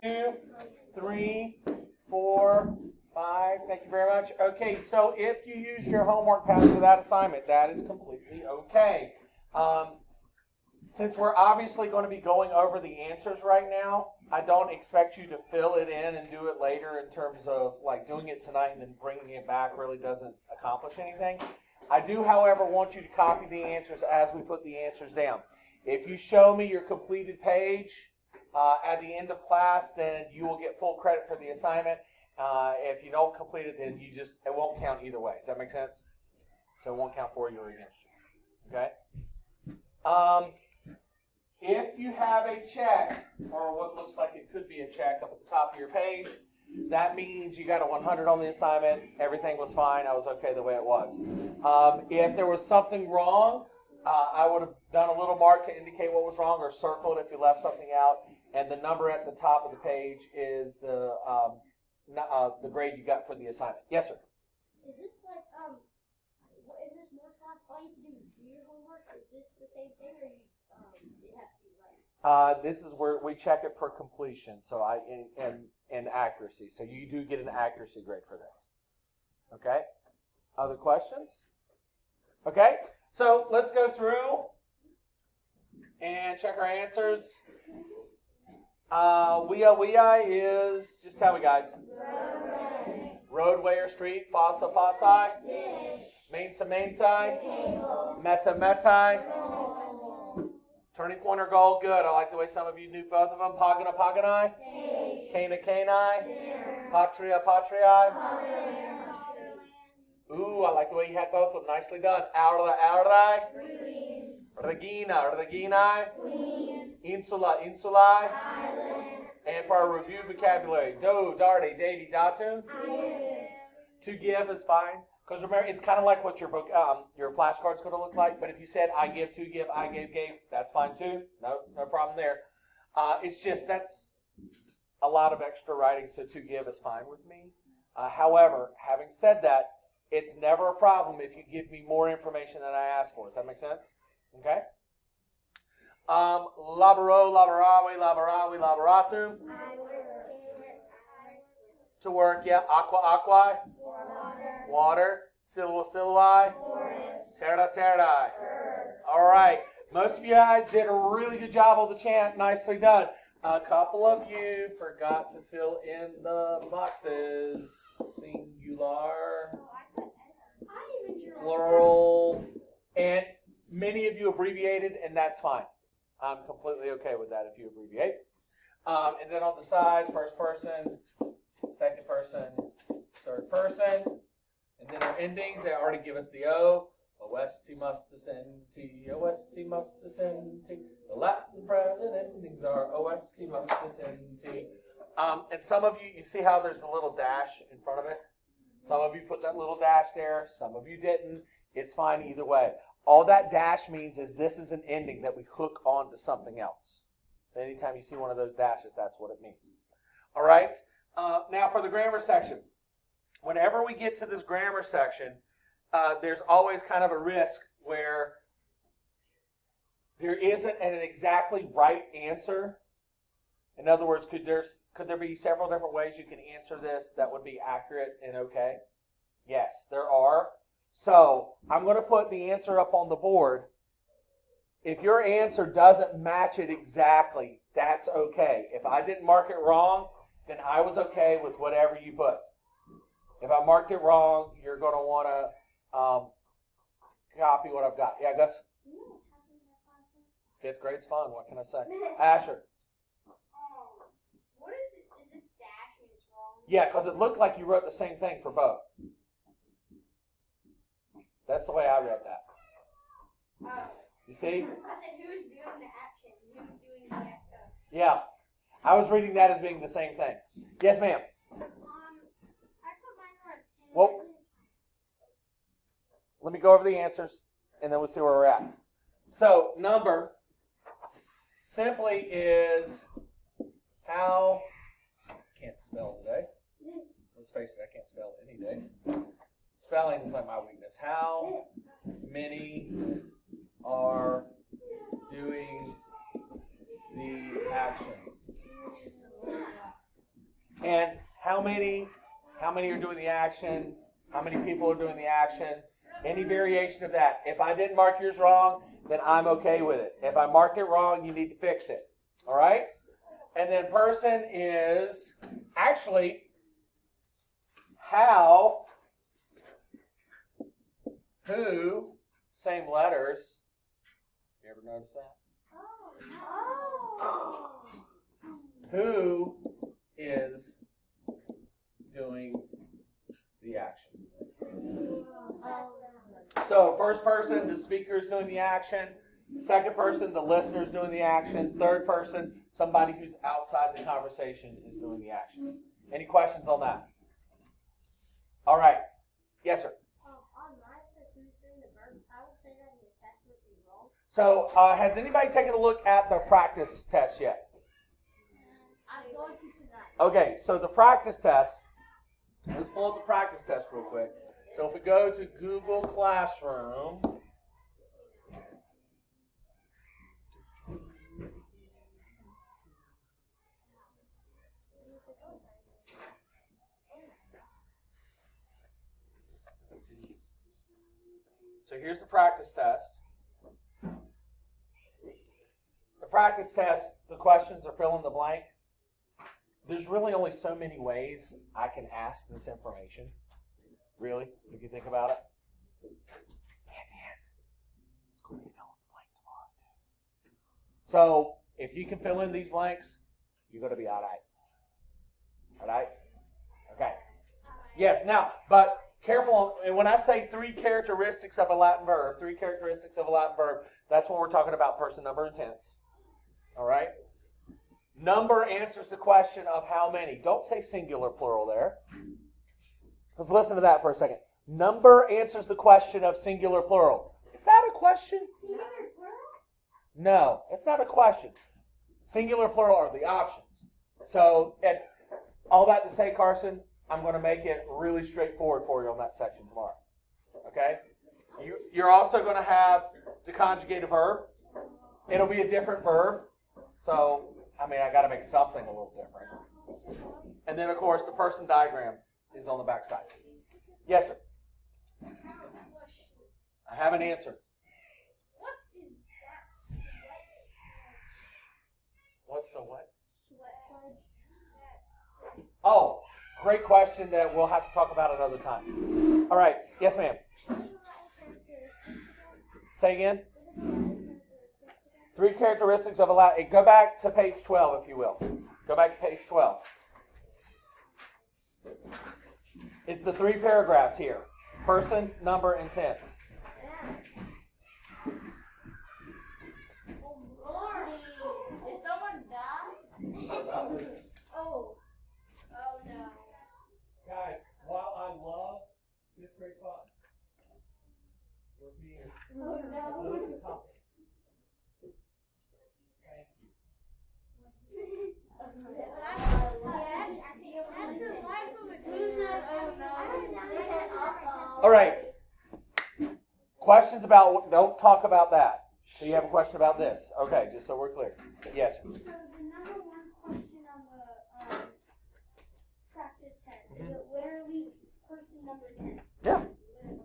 2, 3, 4, 5. Thank you very much. Okay, so if you used your homework pass for that assignment, that is completely okay. Since we're obviously going to be going over the answers right now, I don't expect you to fill it in and do it later in terms of like doing it tonight and then bringing it back really doesn't accomplish anything. I do, however, want you to copy the answers as we put the answers down. If you show me your completed page at the end of class, then you will get full credit for the assignment. If you don't complete it, then it won't count either way. Does that make sense? So it won't count for you or against you. Okay? If you have a check, or what looks like it could be a check up at the top of your page, that means you got a 100 on the assignment. Everything was fine. I was okay the way it was. If there was something wrong, I would have done a little mark to indicate what was wrong, or circled if you left something out. And the number at the top of the page is the grade you got for the assignment. Yes, sir. Is this like in this Morse class, all you have to do is do your homework? Is this the same thing, or it has to be right? This is where we check it for completion, so and accuracy. So you do get an accuracy grade for this. Okay. Other questions? Okay. So let's go through and check our answers. Wea is, just tell me guys. Roadway or street, fossa fossa, mensa mensa, meta meta, turning point or goal, good. I like the way some of you knew both of them. Pagana paganai, cana canai, patria patriae. Ooh, I like the way you had both of them. Nicely done. Aura aura, regina reginae, insula insulae. And for our review vocabulary, do, darty, dati, datu. To give is fine. Because remember, it's kind of like what your book, your flashcard's going to look like. But if you said, I give, to give, I gave, that's fine too. No problem there. It's just, that's a lot of extra writing, so to give is fine with me. However, having said that, it's never a problem if you give me more information than I asked for. Does that make sense? Okay? Laboro, laborawe, laborawe, laboratum. To work, yeah. Aqua, aqua. Water. Silua, silui. Terra, terra. All right. Most of you guys did a really good job on the chant. Nicely done. A couple of you forgot to fill in the boxes. Singular. Plural. And many of you abbreviated, and that's fine. I'm completely okay with that if you abbreviate. And then on the sides, first person, second person, third person. And then our endings, they already give us the O. Oesti mustasenti, oesti mustasenti. The Latin present endings are oesti mustasenti. And some of you see how there's a little dash in front of it? Some of you put that little dash there. Some of you didn't. It's fine either way. All that dash means is this is an ending that we hook onto something else. So anytime you see one of those dashes, that's what it means. All right? Now for the grammar section. Whenever we get to this grammar section, there's always kind of a risk where there isn't an exactly right answer. In other words, could there be several different ways you can answer this that would be accurate and okay? Yes, there are. So I'm going to put the answer up on the board. If your answer doesn't match it exactly, that's okay. If I didn't mark it wrong, then I was okay with whatever you put. If I marked it wrong, you're going to want to copy what I've got. Yeah, Gus? Fifth grade's fun. What can I say? Asher? What is this dash when it's wrong? Yeah, because it looked like you wrote the same thing for both. That's the way I read that. You see? I said, who's doing the action? Who's doing the action? Yeah. I was reading that as being the same thing. Yes, ma'am. I put mine on 10. Well, let me go over the answers, and then we'll see where we're at. So, number simply is how... Can't spell today. Let's face it, I can't spell any day. Spelling is like my weakness. How many are doing the action? and how many are doing the action, how many people are doing the action, any variation of that. If I didn't mark yours wrong, then I'm okay with it. If I marked it wrong, you need to fix it. All right? And then person is actually how, who, same letters. You ever notice that? Who is doing the action? So first person, the speaker is doing the action. Second person, the listener is doing the action. Third person, somebody who's outside the conversation is doing the action. Any questions on that? All right. Yes, sir. On mine it says who's doing the verb. I would say that in the test would be wrong. So has anybody taken a look at the practice test yet? I'm going to tonight. Okay, so the practice test, let's pull up the practice test real quick. So if we go to Google Classroom, so here's the practice test. The practice test, the questions are fill in the blank. There's really only so many ways I can ask this information. Really, if you think about it. Hint. It's going to be fill in the blank tomorrow too. So if you can fill in these blanks, you're going to be all right. All right? Okay. Yes. Now, but careful. And when I say three characteristics of a Latin verb, that's when we're talking about person, number, and tense. All right? Number answers the question of how many. Don't say singular plural there. Let's listen to that for a second. Number answers the question of singular plural. Is that a question? Singular plural? No, it's not a question. Singular plural are the options. So, and all that to say, Carson, I'm going to make it really straightforward for you on that section tomorrow. Okay? You're also going to have to conjugate a verb. It'll be a different verb. So, I got to make something a little different. And then, of course, the person diagram is on the back side. Yes, sir. I have an answer. What is that sweat? What's the what? Sweat. Oh, great question that we'll have to talk about another time. All right. Yes, ma'am. Say again. 3 characteristics of a Latin. Go back to page 12, if you will. Go back to page 12. It's the 3 paragraphs here. Person, number, and tense. Oh, Lordy. Did someone die? Oh. Oh, no. Guys, while I love 5th grade fun, we're being Oh, a little no. bit confident. Thank you. All right. Questions about, don't talk about that. So you have a question about this. Okay, just so we're clear. Yes. So the number 1 question on the practice test, is it literally person number 10? Yeah.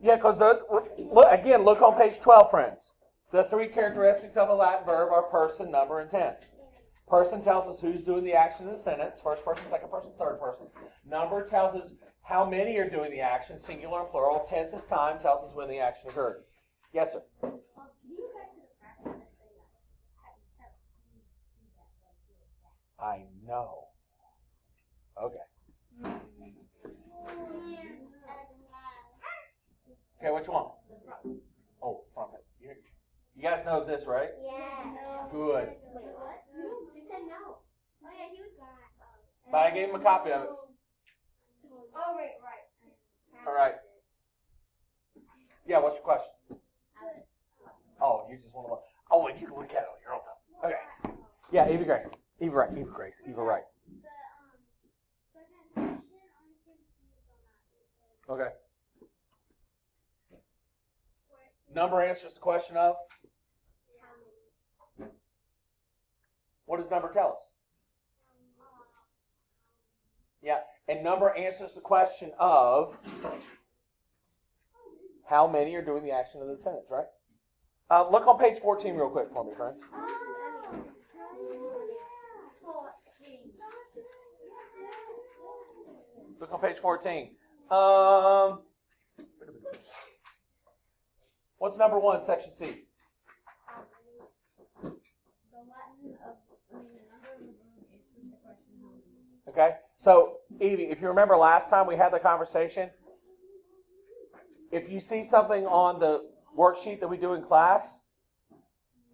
Yeah, because look on page 12, friends. The 3 characteristics of a Latin verb are person, number, and tense. Person tells us who's doing the action in the sentence. First person, second person, third person. Number tells us how many are doing the action, singular and plural. Tense is time, tells us when the action occurred. Yes, sir. Can you go back to the practice test? I know. Okay. Okay, which one? Oh, front. You guys know this, right? Yeah. No. Good. Wait, what? He said no. Oh, yeah, he was gone. But I gave him a copy of it. Oh, right. All right. Yeah, what's your question? Oh, you just want to look. Oh, you can look at it on your own time. Okay. Yeah, Eva Grace. Eva Wright. The second question, I'm confused on that. Okay. Number answers the question of? What does number tell us? Yeah, and number answers the question of how many are doing the action of the sentence, right? Look on page 14 real quick for me, friends. Look on page 14. What's number 1, section C? Okay, so Evie, if you remember last time we had the conversation, if you see something on the worksheet that we do in class,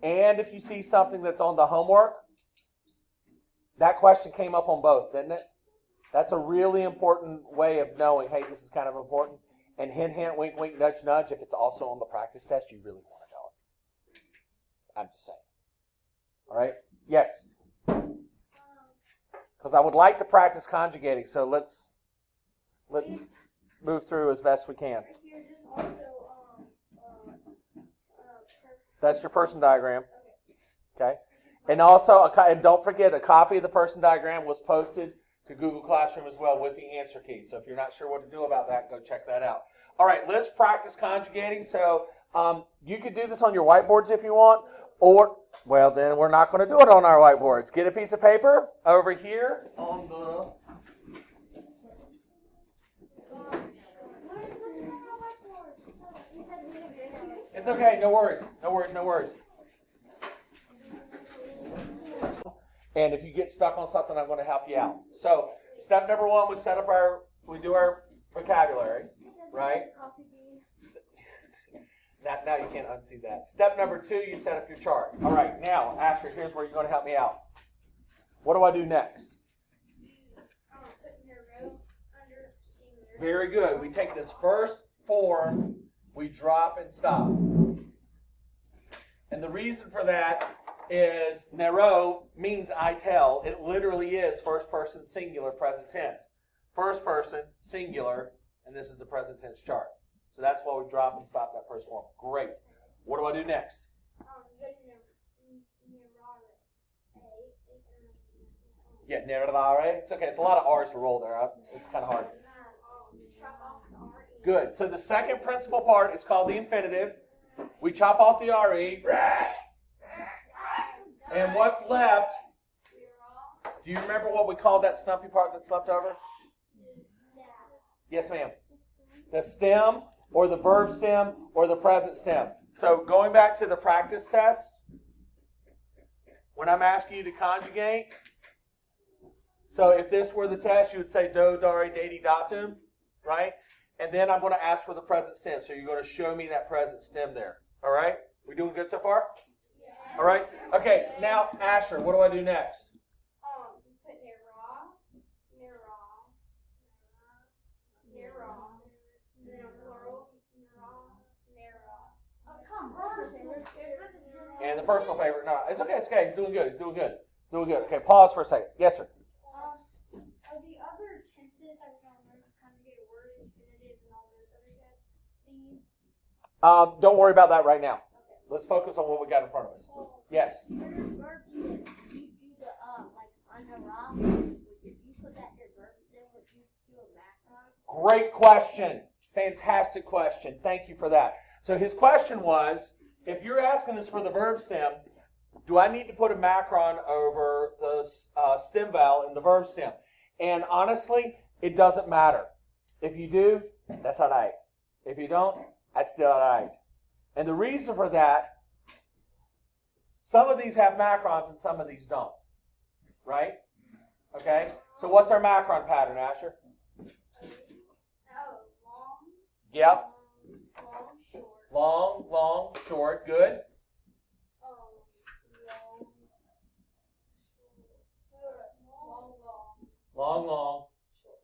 and if you see something that's on the homework, that question came up on both, didn't it? That's a really important way of knowing, hey, this is kind of important. And hint, hint, wink, wink, nudge, nudge, if it's also on the practice test, you really want to know it. I'm just saying. All right? Yes? Because I would like to practice conjugating, so let's move through as best we can. That's your person diagram. Okay? And also, and don't forget, a copy of the person diagram was posted to Google Classroom as well with the answer key. So if you're not sure what to do about that, go check that out. All right, let's practice conjugating. So you could do this on your whiteboards if you want, or, well, then we're not going to do it on our whiteboards. Get a piece of paper over here on the... It's okay, no worries, no worries, no worries. And if you get stuck on something, I'm going to help you out. So, step number 1 was we do our vocabulary, right? Now you can't unsee that. Step number 2, you set up your chart. All right, now, Asher, here's where you're going to help me out. What do I do next? Very good. We take this first form, we drop and stop. And the reason for that is nero means I tell. It literally is first person singular present tense. First person singular, and this is the present tense chart. So that's why we drop and stop that first form. Great. What do I do next? Yeah, nerare. It's okay. It's a lot of R's to roll there. It's kind of hard. Good. So the second principal part is called the infinitive. We chop off the RE. And what's left? Do you remember what we called that stumpy part that's left over? Yes, ma'am. The stem, or the verb stem, or the present stem. So going back to the practice test, when I'm asking you to conjugate, so if this were the test, you would say do, dare, dati, datum, right? And then I'm going to ask for the present stem. So you're going to show me that present stem there. All right? We doing good so far? All right. Okay. Now, Asher, what do I do next? You put plural, oh, come on. And the personal favorite. No, it's okay. It's okay. He's doing good. He's doing good. He's doing good. Okay. Pause for a second. Yes, sir. Are the other tenses that we're going to learn conjugated word, infinitive, and all those other things? Don't worry about that right now. Let's focus on what we got in front of us. Yes. For your verb stem, you do the like anara. If you put that in your verb stem, would you do a macron? Great question. Fantastic question. Thank you for that. So his question was, if you're asking us for the verb stem, do I need to put a macron over the stem vowel in the verb stem? And honestly, it doesn't matter. If you do, that's all right. If you don't, that's still all right. And the reason for that, some of these have macrons and some of these don't. Right? Okay? So what's our macron pattern, Asher? Long. Yep. Long, short. Long, long, short. Good. Long, long,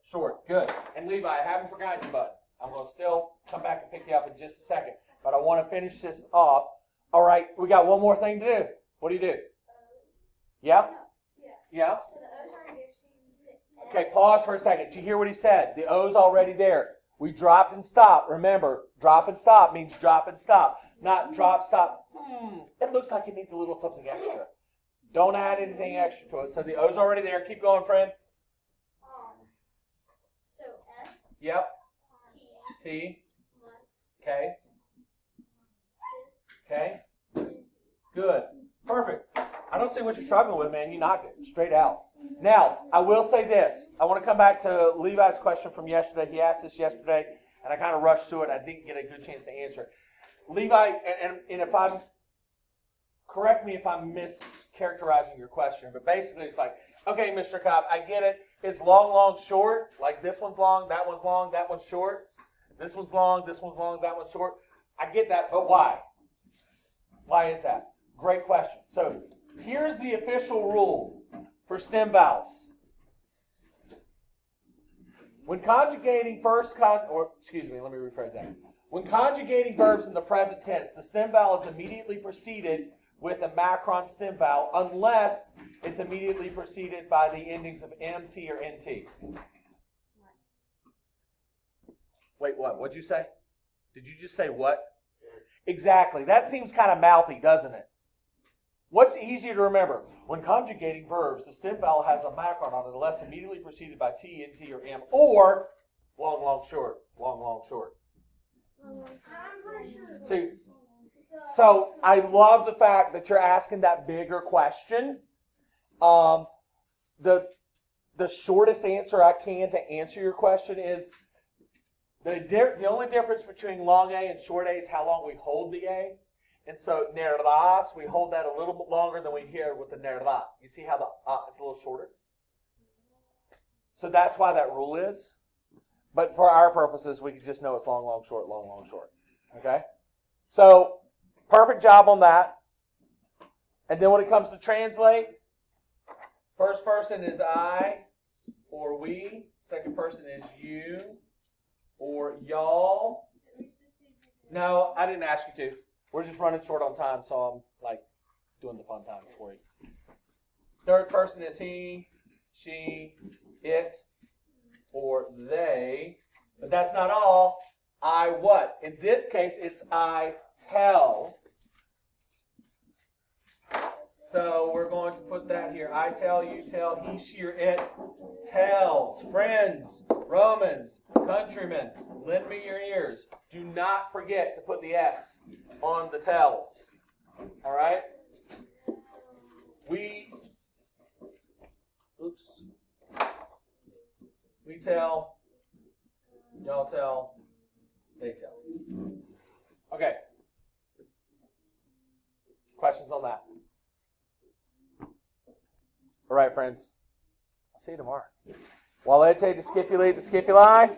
short. Good. And Levi, I haven't forgotten you, bud. I'm going to still come back and pick you up in just a second. But I want to finish this off. All right, we got one more thing to do. What do you do? Yeah? Yeah? Okay, pause for a second. Did you hear what he said? The O's already there. We dropped and stopped. Remember, drop and stop means drop and stop. Not drop, stop. It looks like it needs a little something extra. Don't add anything extra to it. So the O's already there. Keep going, friend. Yep. T. T. Must. Okay. Tis. Okay. And Good. Perfect. I don't see what you're struggling with, man. You knocked it straight out. Now, I will say this. I want to come back to Levi's question from yesterday. He asked this yesterday, and I kind of rushed through it. I didn't get a good chance to answer it. Levi, and if I'm, correct me if I'm mischaracterizing your question, but basically it's like, okay, Mr. Cobb, I get it. It's long, long, short. Like this one's long, that one's short. This one's long, that one's short. I get that, but why? Why is that? Great question. So here's the official rule for stem vowels. When conjugating let me rephrase that. When conjugating verbs in the present tense, the stem vowel is immediately preceded with a macron stem vowel unless it's immediately preceded by the endings of MT or NT. Wait, what? What'd you say? Did you just say what? Exactly. That seems kind of mouthy, doesn't it? What's easier to remember? When conjugating verbs, the stem vowel has a macron on it unless immediately preceded by T, NT, or M, or long, long, short, long, long, short. So I love the fact that you're asking that bigger question. The shortest answer I can to answer your question is the only difference between long A and short A is how long we hold the A. And so nerdas, we hold that a little bit longer than we hear with the nerda. You see how the is a little shorter? So that's why that rule is. But for our purposes, we can just know it's long, long, short, long, long, short. Okay? So, perfect job on that. And then when it comes to translate, first person is I or we. Second person is you or y'all. No, I didn't ask you to. We're just running short on time, so I'm like doing the fun times for you. Third person is he, she, it, or they. But that's not all. I what? In this case, it's I tell. So we're going to put that here. I tell, you tell, he, she, or it tells. Friends, Romans, countrymen, lend me your ears. Do not forget to put the S on the tells. All right? We tell, y'all tell, they tell. Okay. Questions on that? All right, friends. I'll see you tomorrow. Valete discipuli discipuli.